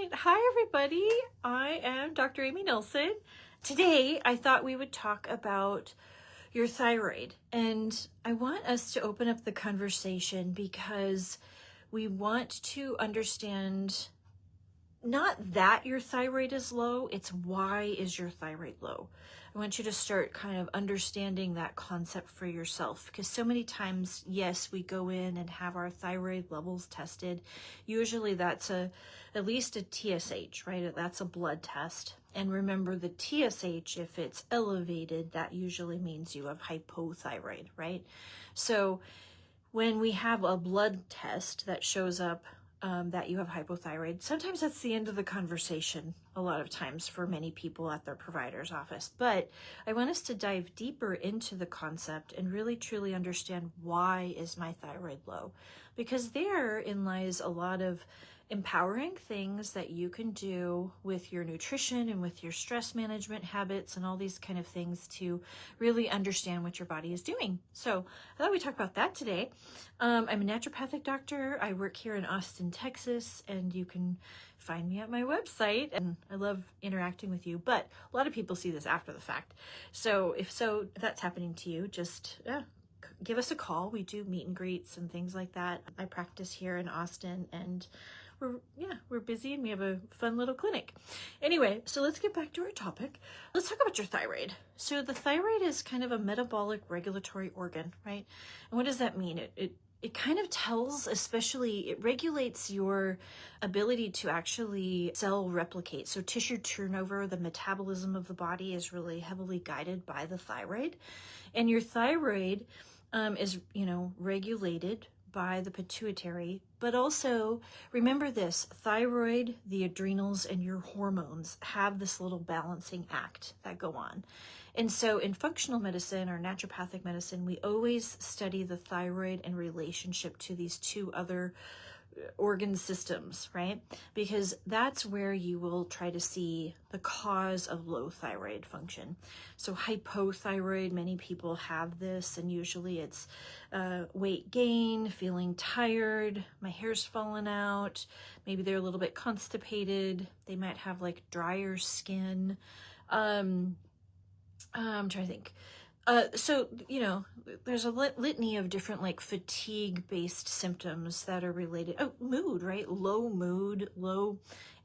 right. Hi, everybody. I am Dr. Amy Nelson. Today, I thought we would talk about your thyroid. And I want us to open up the conversation because we want to understand not that your thyroid is low, it's why is your thyroid low. I want you to start kind of understanding that concept for yourself, because so many times, yes, we go in and have our thyroid levels tested. Usually that's at least a TSH, right? That's a blood test. And remember, the TSH, if it's elevated, that usually means you have hypothyroid, right? So when we have a blood test that shows up that you have hypothyroid, sometimes that's the end of the conversation a lot of times for many people at their provider's office. But I want us to dive deeper into the concept and really truly understand, why is my thyroid low? Because therein lies a lot of empowering things that you can do with your nutrition and with your stress management habits and all these kind of things to really understand what your body is doing. So I thought we'd talk about that today. I'm a naturopathic doctor. I work here in Austin, Texas, and you can find me at my website, and I love interacting with you, but a lot of people see this after the fact. So if that's happening to you, just give us a call. We do meet and greets and things like that. I practice here in Austin, and we're busy and we have a fun little clinic. Anyway, so let's get back to our topic. Let's talk about your thyroid. So the thyroid is kind of a metabolic regulatory organ, right? And what does that mean? It kind of tells, especially, it regulates your ability to actually cell replicate. So tissue turnover, the metabolism of the body is really heavily guided by the thyroid. And your thyroid is, regulated by the pituitary, but also remember this: thyroid, the adrenals, and your hormones have this little balancing act that go on. And so in functional medicine or naturopathic medicine, we always study the thyroid in relationship to these two other organ systems, right? Because that's where you will try to see the cause of low thyroid function. So hypothyroid, many people have this, and usually it's weight gain, feeling tired, my hair's fallen out, maybe they're a little bit constipated, they might have like drier skin. I'm trying to think. So, there's a litany of different like fatigue-based symptoms that are related. Oh, mood, right? Low mood, low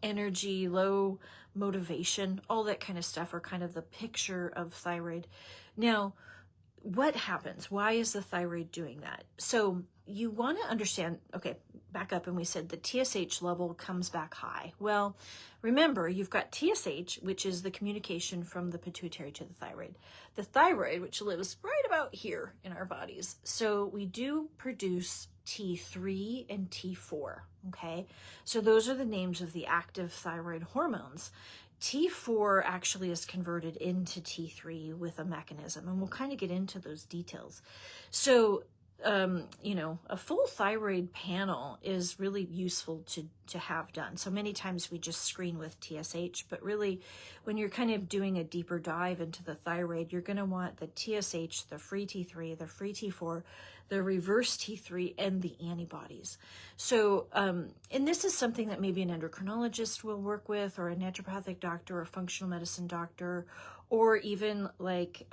energy, low motivation, all that kind of stuff are kind of the picture of thyroid. Now, what happens? Why is the thyroid doing that? So you want to understand, okay, back up, and we said the TSH level comes back high. Well, remember, you've got TSH, which is the communication from the pituitary to the thyroid. The thyroid, which lives right about here in our bodies. So we do produce T3 and T4, okay? So those are the names of the active thyroid hormones. T4 actually is converted into T3 with a mechanism, and we'll kind of get into those details. So, a full thyroid panel is really useful to have done. So many times we just screen with TSH, but really when you're kind of doing a deeper dive into the thyroid, you're going to want the TSH, the free T3, the free T4, the reverse T3, and the antibodies. So, and this is something that maybe an endocrinologist will work with, or a naturopathic doctor, or a functional medicine doctor, or even like,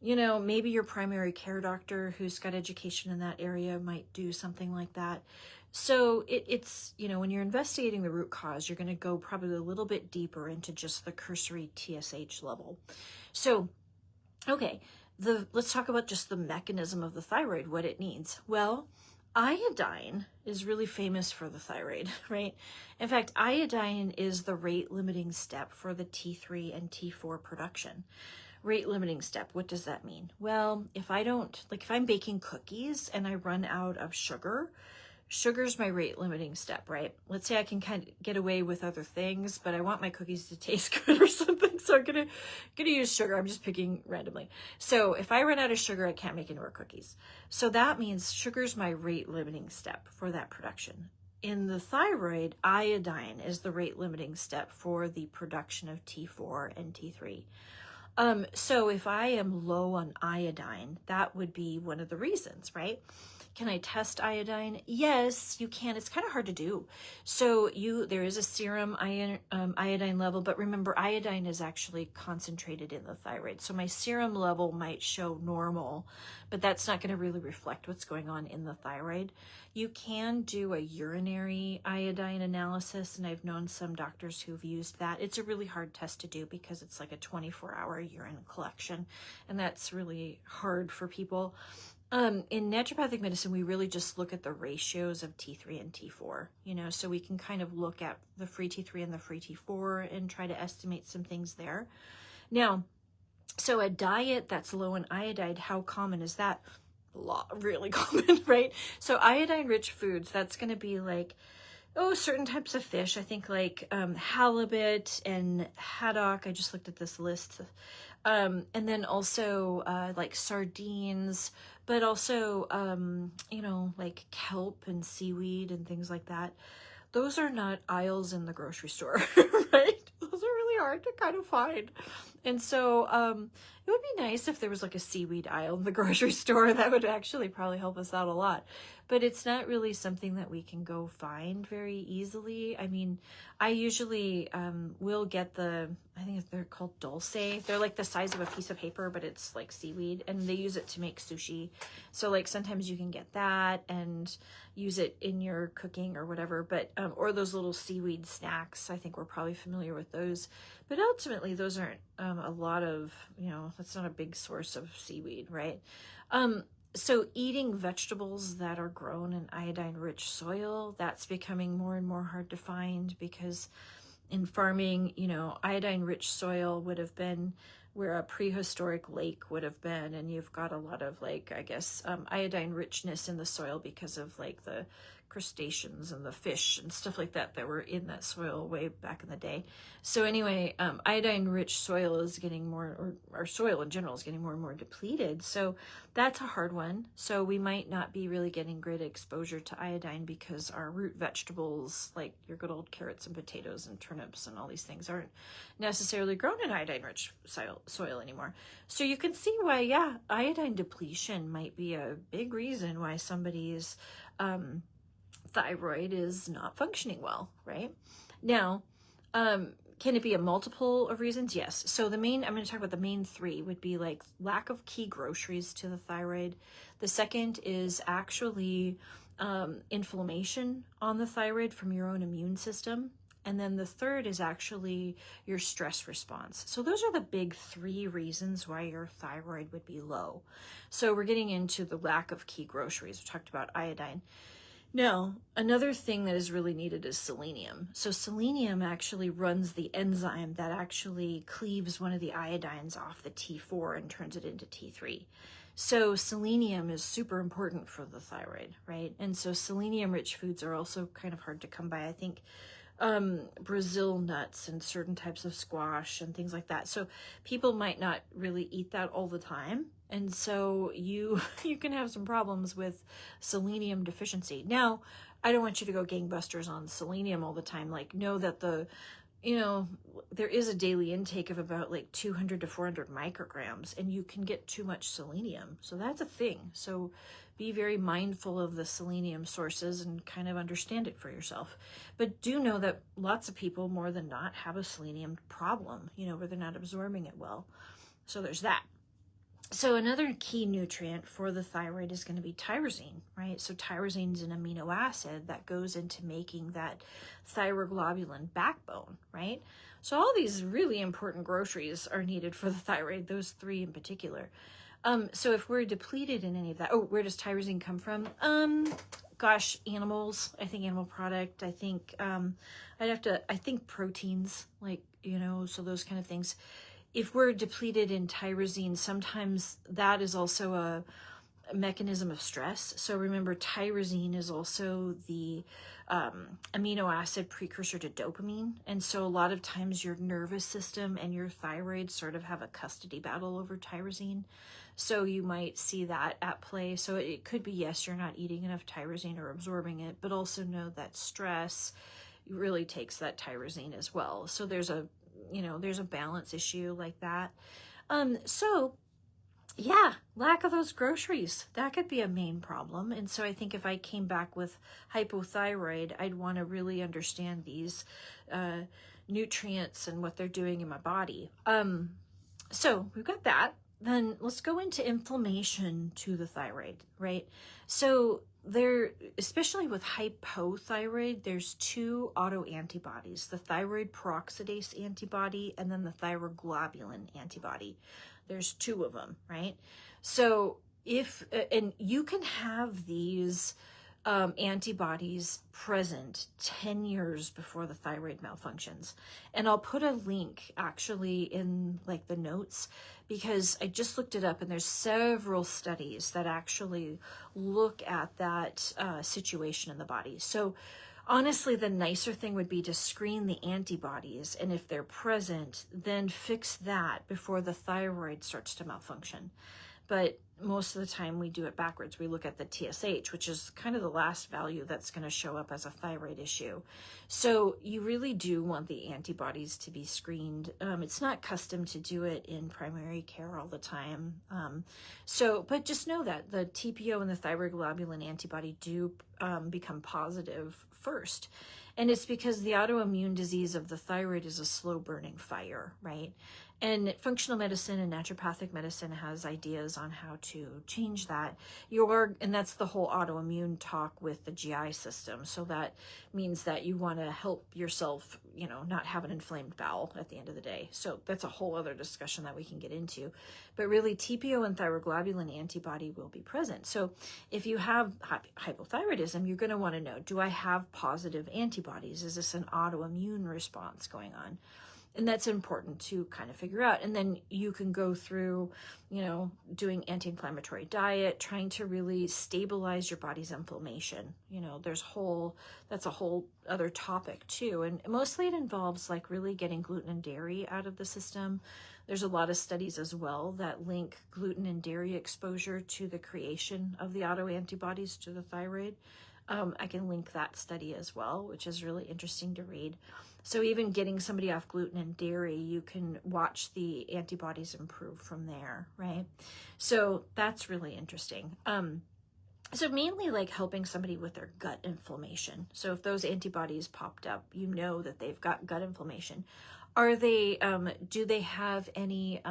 maybe your primary care doctor who's got education in that area might do something like that. So it's, when you're investigating the root cause, you're going to go probably a little bit deeper into just the cursory TSH level. So, okay, let's talk about just the mechanism of the thyroid, what it needs. Well, iodine is really famous for the thyroid, right? In fact, iodine is the rate limiting step for the T3 and T4 production. Rate limiting step, what does that mean? Well, if I'm baking cookies and I run out of sugar's my rate limiting step, right? Let's say I can kind of get away with other things, but I want my cookies to taste good or something, so I'm gonna use sugar. I'm just picking randomly. So if I run out of sugar, I can't make any more cookies. So that means sugar's my rate limiting step for that production. In the thyroid, iodine is the rate limiting step for the production of T4 and T3. So if I am low on iodine, that would be one of the reasons, right? Can I test iodine? Yes, you can. It's kind of hard to do. So there is a serum iodine level, but remember, iodine is actually concentrated in the thyroid. So my serum level might show normal, but that's not going to really reflect what's going on in the thyroid. You can do a urinary iodine analysis, and I've known some doctors who've used that. It's a really hard test to do because it's like a 24-hour urine collection, and that's really hard for people. In naturopathic medicine, we really just look at the ratios of T3 and T4, so we can kind of look at the free T3 and the free T4 and try to estimate some things there. Now, so a diet that's low in iodine, how common is that? Really common, right? So iodine-rich foods, that's going to be like, certain types of fish. I think like halibut and haddock. I just looked at this list. And then also like sardines, but also, like kelp and seaweed and things like that. Those are not aisles in the grocery store, right? Those are really hard to kind of find. And so it would be nice if there was like a seaweed aisle in the grocery store. That would actually probably help us out a lot. But it's not really something that we can go find very easily. I mean, I usually will get I think they're called dulce. They're like the size of a piece of paper, but it's like seaweed, and they use it to make sushi. So like sometimes you can get that and use it in your cooking or whatever, but or those little seaweed snacks. I think we're probably familiar with those. But ultimately, those aren't a lot of, that's not a big source of seaweed, right? So eating vegetables that are grown in iodine-rich soil, that's becoming more and more hard to find because in farming, iodine-rich soil would have been where a prehistoric lake would have been, and you've got a lot of iodine richness in the soil because of like the crustaceans and the fish and stuff like that were in that soil way back in the day. So anyway, iodine-rich soil is getting more, or our soil in general is getting more and more depleted. So that's a hard one. So we might not be really getting great exposure to iodine because our root vegetables, like your good old carrots and potatoes and turnips and all these things, aren't necessarily grown in iodine-rich soil anymore. So you can see why, iodine depletion might be a big reason why somebody's thyroid is not functioning well, right? Now, can it be a multiple of reasons? Yes. So I'm going to talk about the main three would be like lack of key groceries to the thyroid. The second is actually inflammation on the thyroid from your own immune system. And then the third is actually your stress response. So those are the big three reasons why your thyroid would be low. So we're getting into the lack of key groceries. We talked about iodine. Now, another thing that is really needed is selenium. So selenium actually runs the enzyme that actually cleaves one of the iodines off the T4 and turns it into T3. So selenium is super important for the thyroid, right? And so selenium-rich foods are also kind of hard to come by. I think Brazil nuts and certain types of squash and things like that. So people might not really eat that all the time. And so you can have some problems with selenium deficiency. Now, I don't want you to go gangbusters on selenium all the time. Like, know that there is a daily intake of about like 200 to 400 micrograms, and you can get too much selenium. So that's a thing. So be very mindful of the selenium sources and kind of understand it for yourself. But do know that lots of people, more than not, have a selenium problem, where they're not absorbing it well. So there's that. So another key nutrient for the thyroid is going to be tyrosine, right? So tyrosine is an amino acid that goes into making that thyroglobulin backbone, right? So all these really important groceries are needed for the thyroid, those three in particular. So if we're depleted in any of that, where does tyrosine come from? Animals. I think animal product. I think I think proteins, so those kind of things. If we're depleted in tyrosine, sometimes that is also a mechanism of stress. So remember, tyrosine is also the amino acid precursor to dopamine. And so a lot of times your nervous system and your thyroid sort of have a custody battle over tyrosine. So you might see that at play. So it could be, yes, you're not eating enough tyrosine or absorbing it, but also know that stress really takes that tyrosine as well. So there's a balance issue like that. So Yeah, lack of those groceries, that could be a main problem. And so I think if I came back with hypothyroid, I'd want to really understand these uh, nutrients and what they're doing in my body. So we've got that. Then let's go into inflammation to the thyroid, right? So there, especially with hypothyroid, there's two autoantibodies, the thyroid peroxidase antibody and then the thyroglobulin antibody. There's two of them, right? So and you can have these antibodies present 10 years before the thyroid malfunctions. And I'll put a link actually in like the notes, because I just looked it up and there's several studies that actually look at that situation in the body. So honestly, the nicer thing would be to screen the antibodies, and if they're present, then fix that before the thyroid starts to malfunction. But most of the time we do it backwards. We look at the TSH, which is kind of the last value that's going to show up as a thyroid issue. So you really do want the antibodies to be screened. It's not custom to do it in primary care all the time. But just know that the TPO and the thyroglobulin antibody do become positive first. And it's because the autoimmune disease of the thyroid is a slow burning fire, right? And functional medicine and naturopathic medicine has ideas on how to change that. And that's the whole autoimmune talk with the GI system. So that means that you want to help yourself, not have an inflamed bowel at the end of the day. So that's a whole other discussion that we can get into. But really, TPO and thyroglobulin antibody will be present. So if you have hypothyroidism, you're going to want to know, do I have positive antibodies? Is this an autoimmune response going on? And that's important to kind of figure out. And then you can go through, doing anti-inflammatory diet, trying to really stabilize your body's inflammation. That's a whole other topic too. And mostly it involves like really getting gluten and dairy out of the system. There's a lot of studies as well that link gluten and dairy exposure to the creation of the autoantibodies to the thyroid. I can link that study as well, which is really interesting to read. So even getting somebody off gluten and dairy, you can watch the antibodies improve from there, right? So that's really interesting. So mainly like helping somebody with their gut inflammation. So if those antibodies popped up, you know that they've got gut inflammation. Do they have any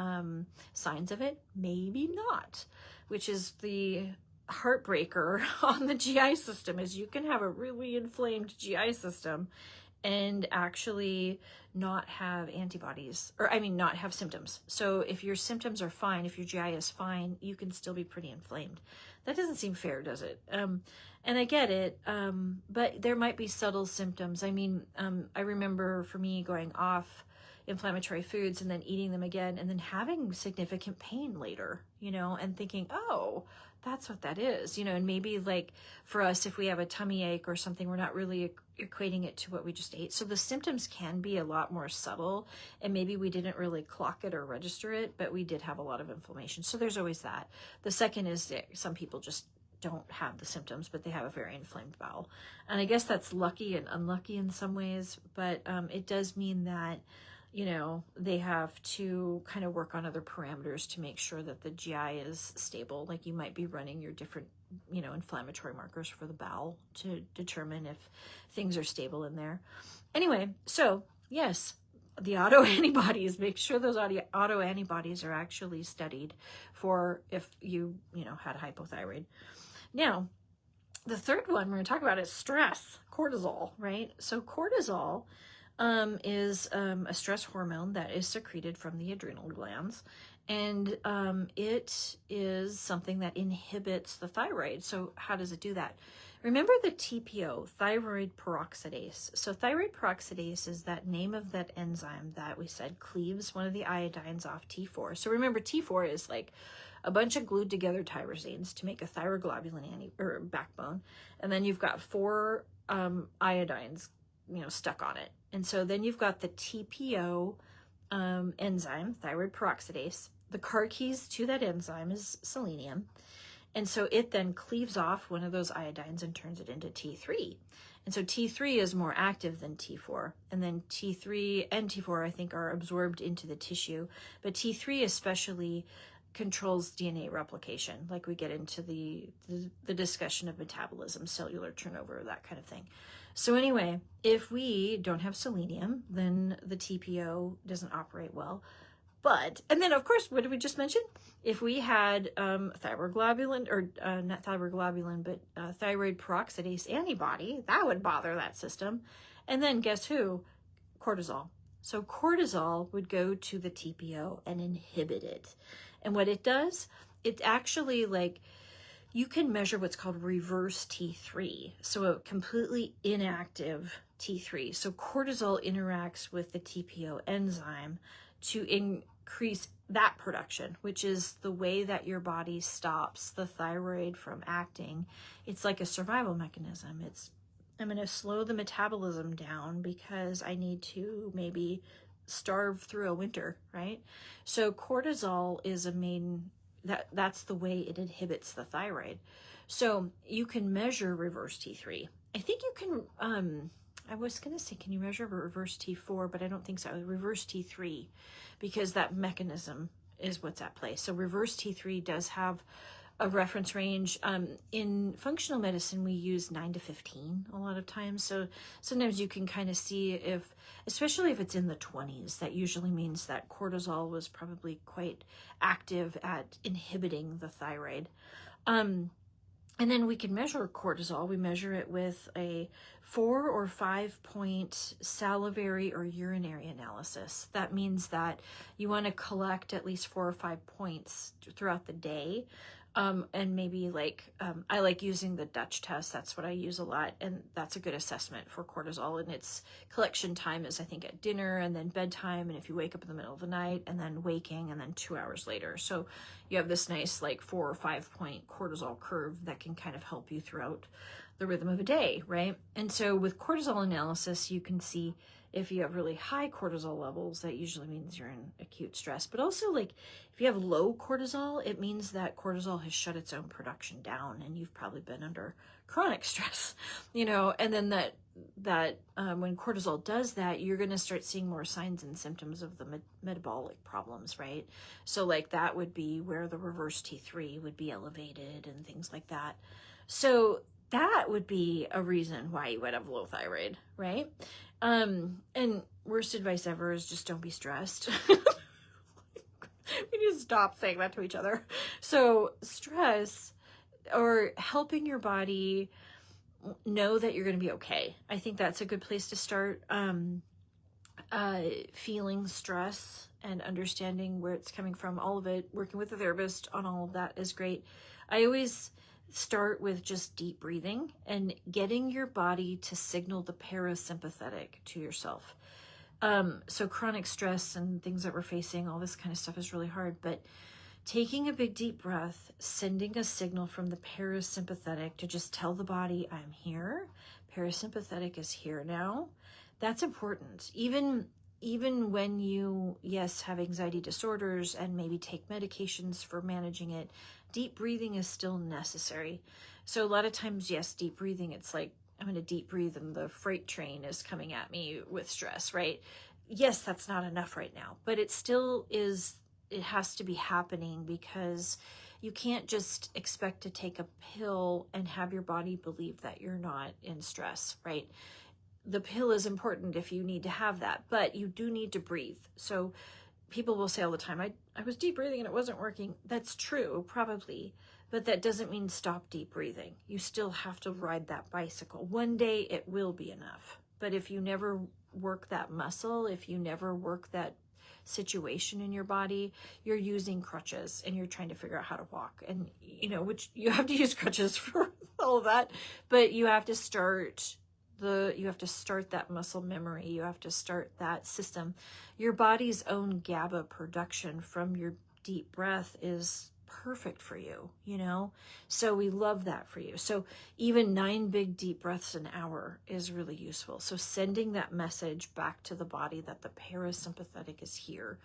signs of it? Maybe not, which is the heartbreaker on the GI system, is you can have a really inflamed GI system and actually not have antibodies, not have symptoms. So if your symptoms are fine, if your GI is fine, you can still be pretty inflamed. That doesn't seem fair, does it? And I get it, but there might be subtle symptoms. I remember for me going off inflammatory foods and then eating them again and then having significant pain later, and thinking, oh, that's what that is, and maybe like for us, if we have a tummy ache or something, we're not really equating it to what we just ate. So the symptoms can be a lot more subtle, and maybe we didn't really clock it or register it, but we did have a lot of inflammation. So there's always that. The second is that some people just don't have the symptoms, but they have a very inflamed bowel. And I guess that's lucky and unlucky in some ways, but it does mean that they have to kind of work on other parameters to make sure that the GI is stable. Like you might be running your different, inflammatory markers for the bowel to determine if things are stable in there. Anyway, so yes, the autoantibodies, make sure those autoantibodies are actually studied for if you had a hypothyroid. Now, the third one we're going to talk about is stress, cortisol, right? So cortisol is a stress hormone that is secreted from the adrenal glands, and it is something that inhibits the thyroid. So how does it do that? Remember the TPO, thyroid peroxidase. So thyroid peroxidase is that name of that enzyme that we said cleaves one of the iodines off T4. So remember, T4 is like a bunch of glued together tyrosines to make a thyroglobulin backbone, and then you've got 4 iodines stuck on it. And so then you've got the TPO enzyme, thyroid peroxidase. The car keys to that enzyme is selenium. And so it then cleaves off one of those iodines and turns it into T3. And so T3 is more active than T4. And then T3 and T4, I think, are absorbed into the tissue. But T3 especially controls DNA replication, like we get into the discussion of metabolism, cellular turnover, that kind of thing. So anyway, if we don't have selenium, then the TPO doesn't operate well. But, and then of course, what did we just mention? If we had thyroglobulin, or not thyroglobulin, but thyroid peroxidase antibody, that would bother that system. And then guess who? Cortisol. So cortisol would go to the TPO and inhibit it. And what it does, it actually, like, you can measure what's called reverse T3. So a completely inactive T3. So cortisol interacts with the TPO enzyme to increase that production, which is the way that your body stops the thyroid from acting. It's like a survival mechanism. I'm going to slow the metabolism down because I need to maybe starve through a winter, right? So cortisol is a main, that's the way it inhibits the thyroid. So you can measure reverse T3. I think you can, I was going to say, can you measure reverse T4? But I don't think so. Reverse T3, because that mechanism is what's at play. So reverse T3 does have a reference range. In functional medicine, we use 9 to 15 a lot of times. So sometimes you can kind of see if, especially if it's in the 20s, that usually means that cortisol was probably quite active at inhibiting the thyroid. And then we can measure cortisol. We measure it with a 4 or 5 point salivary or urinary analysis. That means that you want to collect at least 4 or 5 points throughout the day. And maybe I like using the Dutch test. That's what I use a lot. And that's a good assessment for cortisol. And its collection time is, I think, at dinner and then bedtime. And if you wake up in the middle of the night, and then waking, and then 2 hours later. So you have this nice 4 or 5 point cortisol curve that can kind of help you throughout the rhythm of a day, right? And so with cortisol analysis, you can see if you have really high cortisol levels, that usually means you're in acute stress. But also, if you have low cortisol, it means that cortisol has shut its own production down and you've probably been under chronic stress, and then that when cortisol does that, you're going to start seeing more signs and symptoms of the metabolic problems, right? So that would be where the reverse T3 would be elevated and things like that. So that would be a reason why you would have low thyroid, right? And worst advice ever is just don't be stressed. We need to stop saying that to each other. So stress, or helping your body know that you're going to be okay. I think that's a good place to start. Feeling stress and understanding where it's coming from, all of it, working with a therapist on all of that is great. I always start with just deep breathing and getting your body to signal the parasympathetic to yourself. So chronic stress and things that we're facing, all this kind of stuff is really hard, but taking a big deep breath, sending a signal from the parasympathetic to just tell the body, I'm here. Parasympathetic is here now. That's important. Even when you, yes, have anxiety disorders and maybe take medications for managing it, deep breathing is still necessary. So a lot of times, yes, deep breathing, it's like, I'm going to deep breathe and the freight train is coming at me with stress, right? Yes, that's not enough right now, but it still is, it has to be happening, because you can't just expect to take a pill and have your body believe that you're not in stress, right? The pill is important if you need to have that, but you do need to breathe. So people will say all the time, I was deep breathing and it wasn't working. That's true, probably, but that doesn't mean stop deep breathing. You still have to ride that bicycle. One day it will be enough. But if you never work that muscle, if you never work that situation in your body, you're using crutches and you're trying to figure out how to walk. And, which you have to use crutches for all of that, but you have to start that muscle memory. You have to start that system. Your body's own GABA production from your deep breath is perfect for you, so we love that for you. So even 9 big deep breaths an hour is really useful. So sending that message back to the body that the parasympathetic is here,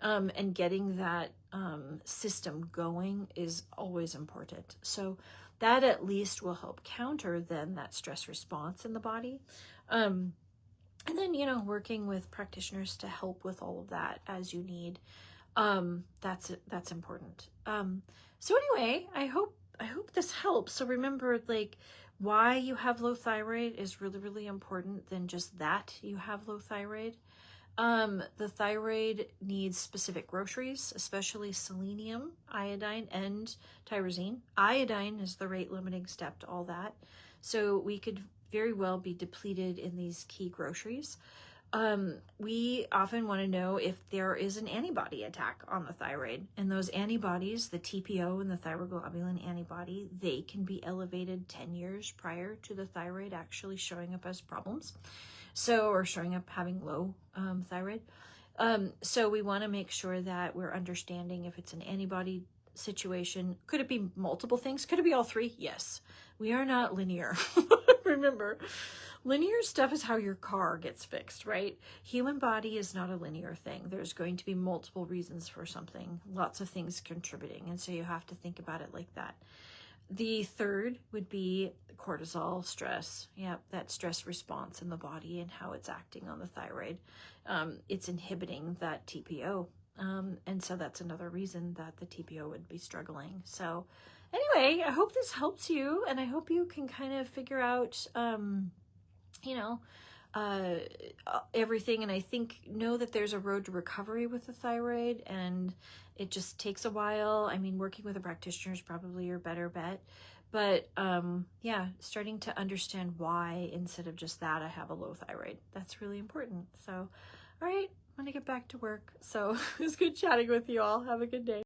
and getting that system going is always important. So that at least will help counter then that stress response in the body. And then, working with practitioners to help with all of that as you need. That's important. So anyway, I hope this helps. So remember, like, why you have low thyroid is really, really important than just that you have low thyroid. The thyroid needs specific groceries, especially selenium, iodine, and tyrosine. Iodine is the rate limiting step to all that. So we could very well be depleted in these key groceries. We often want to know if there is an antibody attack on the thyroid, and those antibodies, the TPO and the thyroglobulin antibody, they can be elevated 10 years prior to the thyroid actually showing up as problems. So, or showing up having low thyroid. So we want to make sure that we're understanding if it's an antibody situation. Could it be multiple things? Could it be all three? Yes. We are not linear. Remember, linear stuff is how your car gets fixed, right? Human body is not a linear thing. There's going to be multiple reasons for something, lots of things contributing. And so you have to think about it like that. The third would be cortisol, stress. Yeah, that stress response in the body and how it's acting on the thyroid. It's inhibiting that TPO. And so that's another reason that the TPO would be struggling. So anyway, I hope this helps you, and I hope you can kind of figure out, everything. And I know that there's a road to recovery with the thyroid, and it just takes a while. I mean, working with a practitioner is probably your better bet, but yeah, starting to understand why instead of just that I have a low thyroid. That's really important. So, all right, I'm gonna get back to work. So it was good chatting with you all. Have a good day.